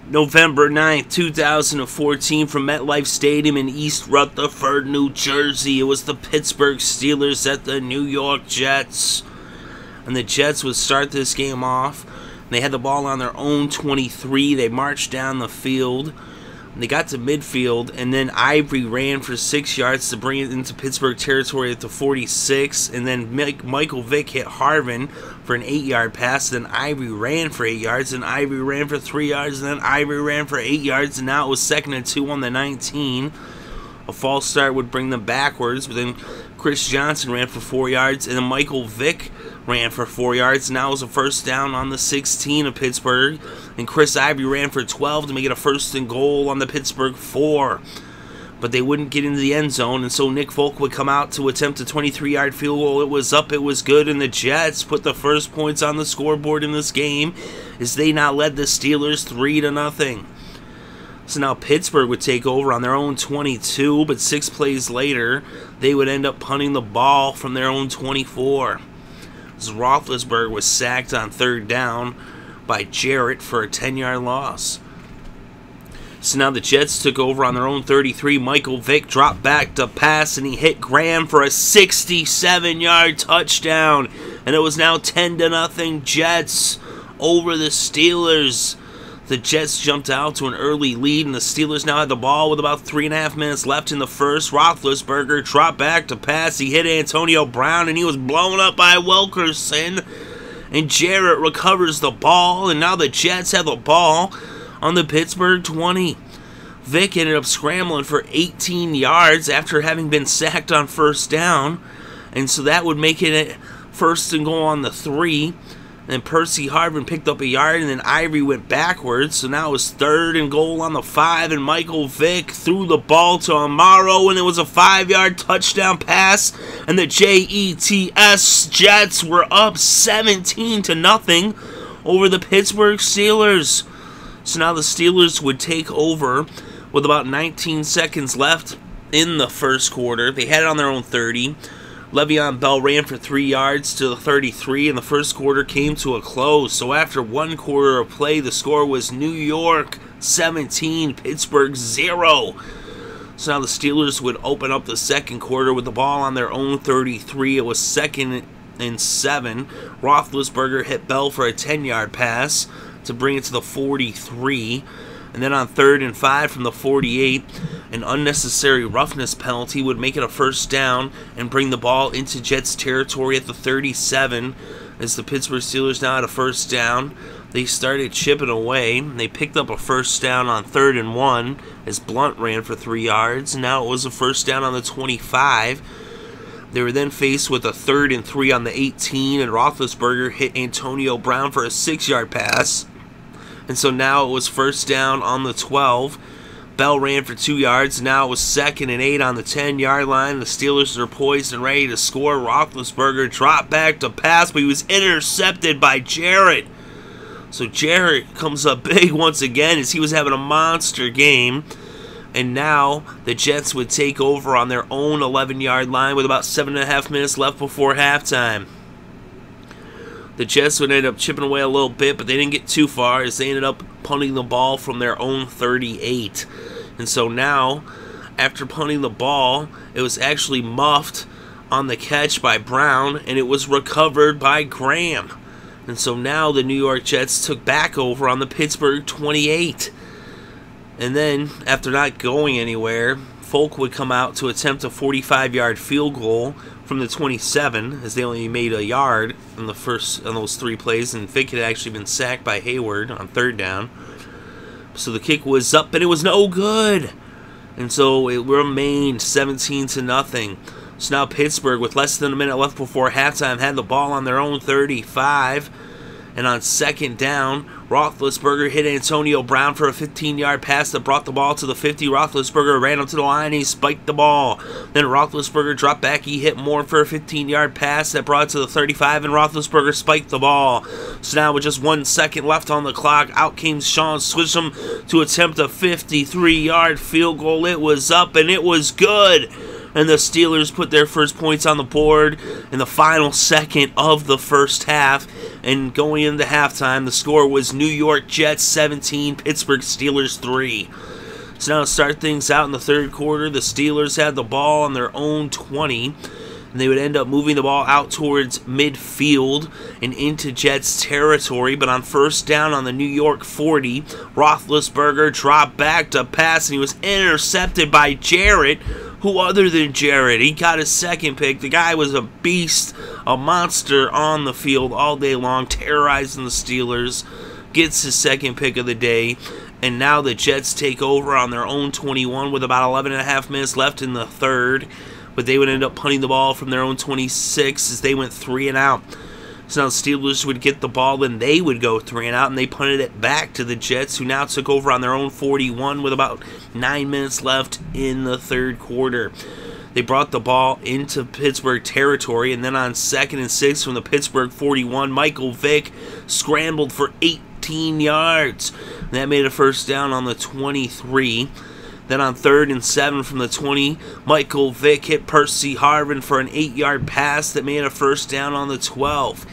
November 9th, 2014, from MetLife Stadium in East Rutherford, New Jersey. It was the Pittsburgh Steelers at the New York Jets. And the Jets would start this game off. They had the ball on their own 23. They marched down the field. They got to midfield, and then Ivory ran for 6 yards to bring it into Pittsburgh territory at the 46. And then Michael Vick hit Harvin for an 8-yard pass. Then Ivory ran for 8 yards, and Ivory ran for 3 yards, and then Ivory ran for 8 yards. And now it was 2nd and 2 on the 19. A false start would bring them backwards, but then Chris Johnson ran for 4 yards, and then Michael Vick ran for 4 yards. Now it was a first down on the 16 of Pittsburgh, and Chris Ivory ran for 12 to make it a 1st and goal on the Pittsburgh 4. But they wouldn't get into the end zone, and so Nick Folk would come out to attempt a 23-yard field goal. It was up, it was good, and the Jets put the first points on the scoreboard in this game as they now led the Steelers 3-0. So now Pittsburgh would take over on their own 22, but 6 plays later, they would end up punting the ball from their own 24. As Roethlisberger was sacked on 3rd down by Jarrett for a 10-yard loss. So now the Jets took over on their own 33. Michael Vick dropped back to pass, and he hit Graham for a 67-yard touchdown. And it was now 10-0 Jets over the Steelers. The Jets jumped out to an early lead, and the Steelers now had the ball with about 3.5 minutes left in the first. Roethlisberger dropped back to pass. He hit Antonio Brown, and he was blown up by Wilkerson. And Jarrett recovers the ball, and now the Jets have the ball on the Pittsburgh 20. Vick ended up scrambling for 18 yards after having been sacked on 1st down. And so that would make it a 1st and goal on the 3. Then Percy Harvin picked up a yard, and then Ivory went backwards. So now it was 3rd and goal on the 5, and Michael Vick threw the ball to Amaro, and it was a 5-yard touchdown pass. And the Jets were up 17-0 over the Pittsburgh Steelers. So now the Steelers would take over with about 19 seconds left in the first quarter. They had it on their own 30. Le'Veon Bell ran for 3 yards to the 33, and the first quarter came to a close. So after 1 quarter of play, the score was New York 17, Pittsburgh 0. So now the Steelers would open up the second quarter with the ball on their own 33. It was 2nd and 7. Roethlisberger hit Bell for a 10-yard pass to bring it to the 43. And then on 3rd and 5 from the 48, an unnecessary roughness penalty would make it a 1st down and bring the ball into Jets territory at the 37. As the Pittsburgh Steelers now had a 1st down, they started chipping away. They picked up a 1st down on 3rd and 1 as Blunt ran for 3 yards. And now it was a 1st down on the 25. They were then faced with a 3rd and 3 on the 18, and Roethlisberger hit Antonio Brown for a 6-yard pass. And so now it was 1st down on the 12. Bell ran for 2 yards. Now it was 2nd and 8 on the 10-yard line. The Steelers are poised and ready to score. Roethlisberger dropped back to pass, but he was intercepted by Jarrett. So Jarrett comes up big once again as he was having a monster game. And now the Jets would take over on their own 11-yard line with about 7.5 minutes left before halftime. The Jets would end up chipping away a little bit, but they didn't get too far as they ended up punting the ball from their own 38. And so now, after punting the ball, it was actually muffed on the catch by Brown, and it was recovered by Graham. And so now the New York Jets took back over on the Pittsburgh 28. And then, after not going anywhere, Folk would come out to attempt a 45-yard field goal from the 27, as they only made a yard on those 3 plays, and Vick had actually been sacked by Hayward on 3rd down. So the kick was up, but it was no good. And so it remained 17-0. So now Pittsburgh, with less than a minute left before halftime, had the ball on their own 35. And on 2nd down, Roethlisberger hit Antonio Brown for a 15-yard pass that brought the ball to the 50. Roethlisberger ran up to the line, and he spiked the ball. Then Roethlisberger dropped back. He hit Moore for a 15-yard pass that brought it to the 35, and Roethlisberger spiked the ball. So now with just 1 second left on the clock, out came Shaun Suisham to attempt a 53-yard field goal. It was up, and it was good and the Steelers put their first points on the board in the final second of the first half. And going into halftime, the score was New York Jets 17, Pittsburgh Steelers 3. So now to start things out in the third quarter, the Steelers had the ball on their own 20. And they would end up moving the ball out towards midfield and into Jets territory. But on first down on the New York 40, Roethlisberger dropped back to pass, and he was intercepted by Jarrett. Who other than Jarrett? He got his second pick. The guy was a beast, a monster on the field all day long, terrorizing the Steelers. Gets his second pick of the day. And now the Jets take over on their own 21 with about 11.5 minutes left in the third. But they would end up punting the ball from their own 26 as they went 3 and out. So now the Steelers would get the ball, then they would go 3 and out, and they punted it back to the Jets, who now took over on their own 41 with about 9 minutes left in the third quarter. They brought the ball into Pittsburgh territory, and then on 2nd and 6 from the Pittsburgh 41, Michael Vick scrambled for 18 yards. And that made a first down on the 23. Then on 3rd and 7 from the 20, Michael Vick hit Percy Harvin for an 8-yard pass that made a first down on the 12.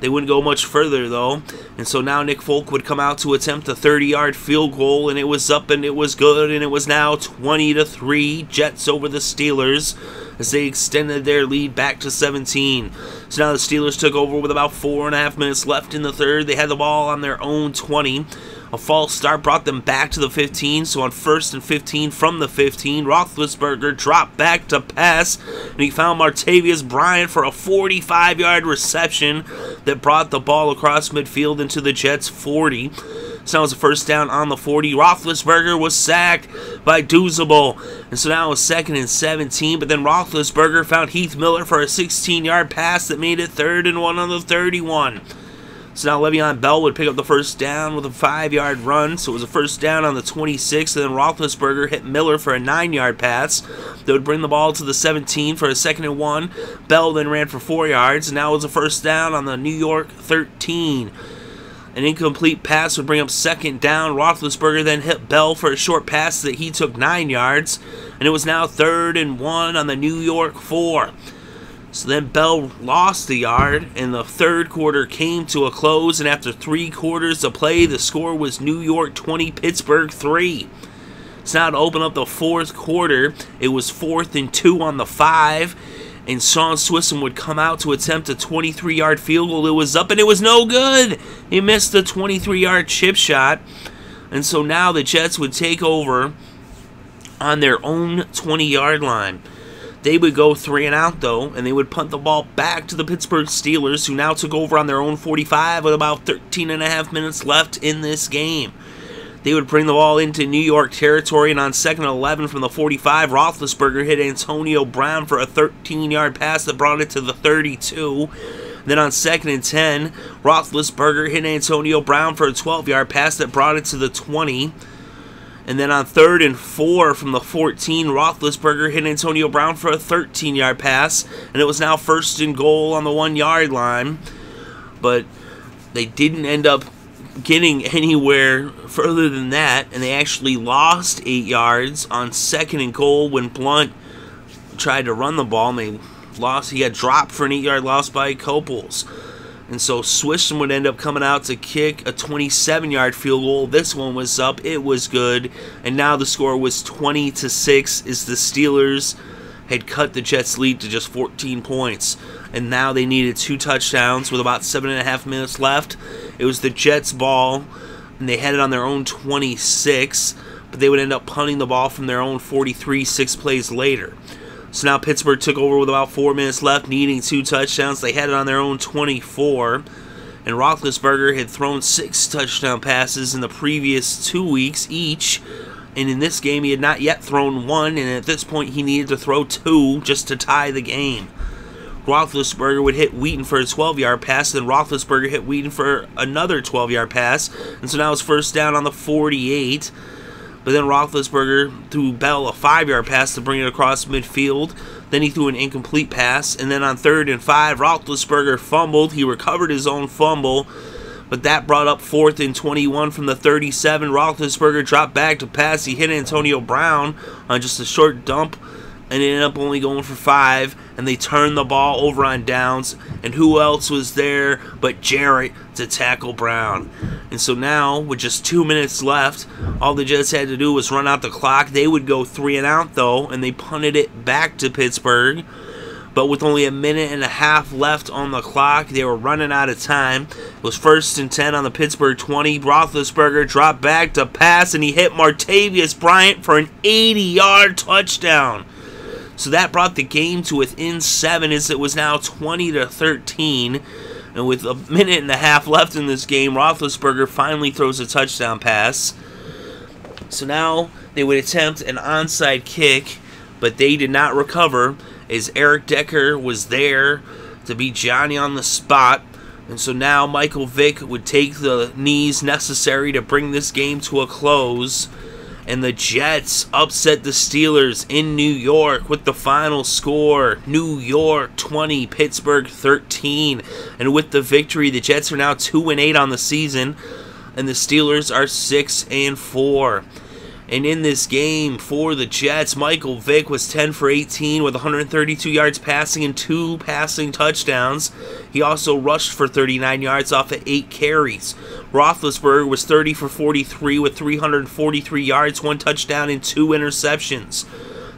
They wouldn't go much further, though, and so now Nick Folk would come out to attempt a 30-yard field goal, and it was up and it was good, and it was now 20-3, Jets over the Steelers, as they extended their lead back to 17. So now the Steelers took over with about 4.5 minutes left in the third. They had the ball on their own 20. A false start brought them back to the 15, so on 1st and 15 from the 15, Roethlisberger dropped back to pass, and he found Martavis Bryant for a 45-yard reception that brought the ball across midfield into the Jets' 40. So now it was a first down on the 40. Roethlisberger was sacked by Douzable, and so now it was 2nd and 17, but then Roethlisberger found Heath Miller for a 16-yard pass that made it 3rd and 1 on the 31. So now Le'Veon Bell would pick up the first down with a 5-yard run. So it was a first down on the 26, and then Roethlisberger hit Miller for a 9-yard pass. They would bring the ball to the 17 for a 2nd and 1. Bell then ran for 4 yards, and now it was a first down on the New York 13. An incomplete pass would bring up 2nd down. Roethlisberger then hit Bell for a short pass that he took 9 yards, and it was now 3rd and 1 on the New York 4. So then Bell lost the yard, and the third quarter came to a close, and after 3 quarters of play, the score was New York 20, Pittsburgh 3. So now to open up the fourth quarter, it was 4th and 2 on the 5, and Shaun Suisham would come out to attempt a 23-yard field goal. It was up, and it was no good. He missed the 23-yard chip shot, and so now the Jets would take over on their own 20-yard line. They would go 3 and out, though, and they would punt the ball back to the Pittsburgh Steelers, who now took over on their own 45 with about 13.5 minutes left in this game. They would bring the ball into New York territory, and on 2nd and 11 from the 45, Roethlisberger hit Antonio Brown for a 13-yard pass that brought it to the 32. Then on 2nd and 10, Roethlisberger hit Antonio Brown for a 12-yard pass that brought it to the 20. And then on 3rd and 4 from the 14, Roethlisberger hit Antonio Brown for a 13-yard pass, and it was now 1st and goal on the 1-yard line. But they didn't end up getting anywhere further than that, and they actually lost 8 yards on 2nd and goal when Blunt tried to run the ball, and they lost. He got dropped for an 8-yard loss by Copels. And so Suisham would end up coming out to kick a 27-yard field goal. This one was up. It was good. And now the score was 20-6 as the Steelers had cut the Jets' lead to just 14 points. And now they needed 2 touchdowns with about 7.5 minutes left. It was the Jets' ball, and they had it on their own 26, but they would end up punting the ball from their own 43 6 plays later. So now Pittsburgh took over with about 4 minutes left, needing 2 touchdowns. They had it on their own 24. And Roethlisberger had thrown 6 touchdown passes in the previous 2 weeks each. And in this game, he had not yet thrown 1. And at this point, he needed to throw 2 just to tie the game. Roethlisberger would hit Wheaton for a 12-yard pass. Then Roethlisberger hit Wheaton for another 12-yard pass. And so now it's first down on the 48. But then Roethlisberger threw Bell a 5-yard pass to bring it across midfield. Then he threw an incomplete pass. And then on 3rd and 5, Roethlisberger fumbled. He recovered his own fumble. But that brought up 4th and 21 from the 37. Roethlisberger dropped back to pass. He hit Antonio Brown on just a short dump and ended up only going for 5, and they turned the ball over on downs, and who else was there but Jarrett to tackle Brown. And so now, with just 2 minutes left, all the Jets had to do was run out the clock. They would go 3 and out, though, and they punted it back to Pittsburgh. But with only a minute and a half left on the clock, they were running out of time. It was 1st and 10 on the Pittsburgh 20. Roethlisberger dropped back to pass, and he hit Martavis Bryant for an 80-yard touchdown. So that brought the game to within 7, as it was now 20-13. And with a minute and a half left in this game, Roethlisberger finally throws a touchdown pass. So now they would attempt an onside kick, but they did not recover, as Eric Decker was there to be Johnny on the spot. And so now Michael Vick would take the knees necessary to bring this game to a close. And the Jets upset the Steelers in New York with the final score, New York 20, Pittsburgh 13. And with the victory, the Jets are now 2-8 on the season, and the Steelers are 6-4. And in this game for the Jets, Michael Vick was 10 for 18 with 132 yards passing and 2 passing touchdowns. He also rushed for 39 yards off of 8 carries. Roethlisberger was 30 for 43 with 343 yards, 1 touchdown, and 2 interceptions.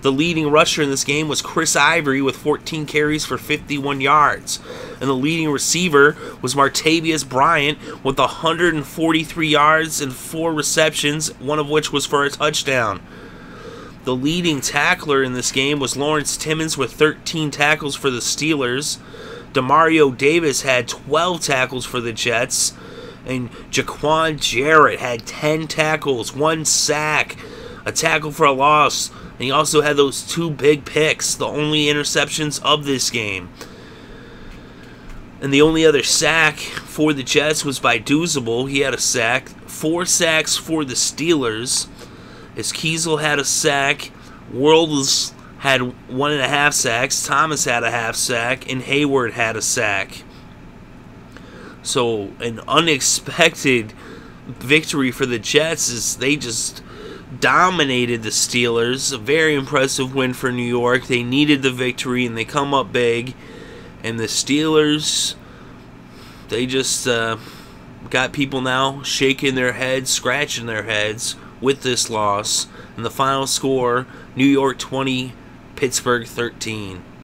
The leading rusher in this game was Chris Ivory with 14 carries for 51 yards. And the leading receiver was Martavis Bryant with 143 yards and 4 receptions, one of which was for a touchdown. The leading tackler in this game was Lawrence Timmons with 13 tackles for the Steelers. Demario Davis had 12 tackles for the Jets. And Jaquan Jarrett had 10 tackles, 1 sack, a tackle for a loss. And he also had those 2 big picks, the only interceptions of this game. And the only other sack for the Jets was by Douzable. He had a sack. 4 sacks for the Steelers, as Kiesel had a sack, Worlds had 1.5 sacks, Thomas had a half sack, and Hayward had a sack. So an unexpected victory for the Jets, as they just dominated the Steelers. A very impressive win for New York. They needed the victory, and they come up big. And the Steelers, they just got people now shaking their heads, scratching their heads with this loss. And the final score, New York 20, Pittsburgh 13.